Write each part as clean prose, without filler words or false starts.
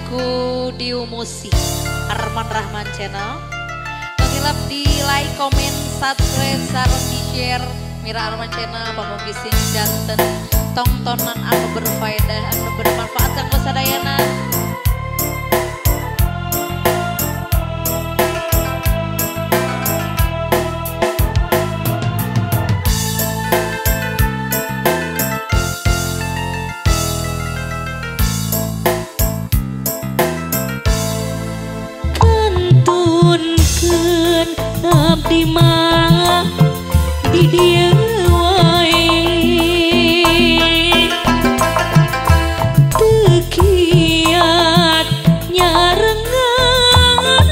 ku Diu Musik Arman Rahman Channel. Mengilap di like, komen, subscribe, sareng di share Mira Arman Channel pamugi sing janten tongtonan anu berfaedah anu bermanfaat kanggo sadayana. Abdi mah di dieu wae teu kiat nyarengan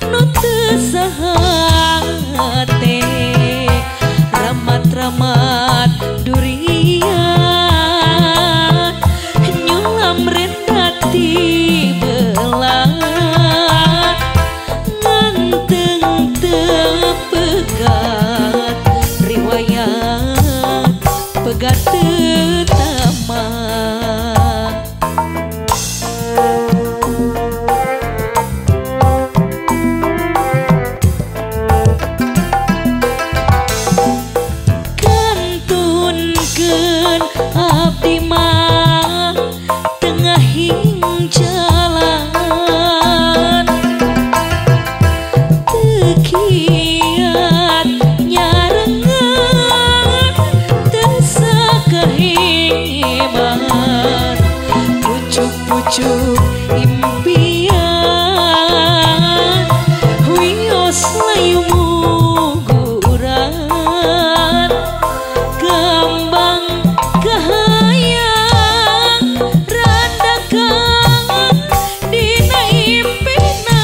nu teu saha teh ramat-ramat durian nyulam rendat di belah pegat tetama kantunkeun abdi mah tengahing jalan teu kiat nyarengan kehiman pucuk-pucuk impian wios layu muguran gambang kahayang randakan dina impinan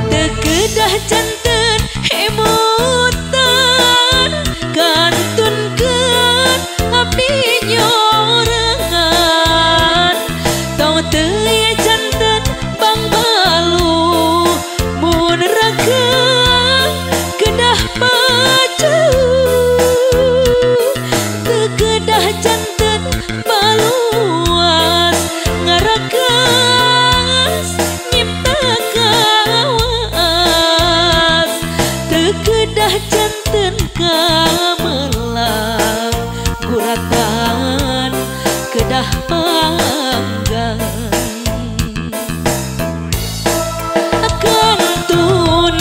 teu kedah janten emutan kantunkeun abdi nyorengan tong teu aya janten bang balu mun raga kedah baju teu kedah janten baluas ngaragas nyipta kawas teu kedah janten kamelang guratan kedah panggang kantunkeun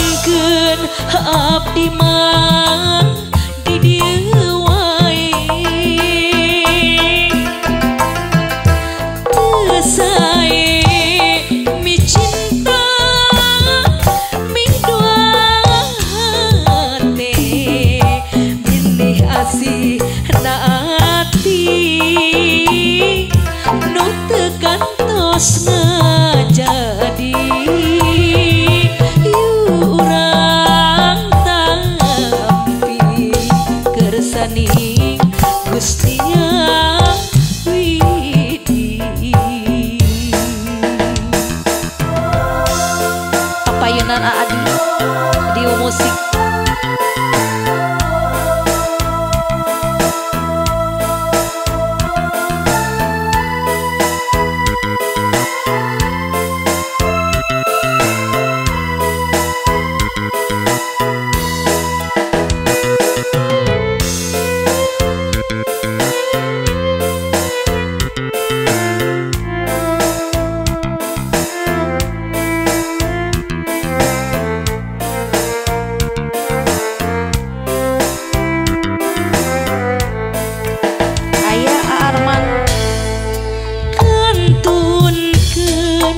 abdi mah di dieu wae teu sae mi cinta mi dua hate bilih asih naati nu teu kantos ngajadi urang tampi kersani Gusti Widi papayunan Adi Diu Musik. Kantunkeun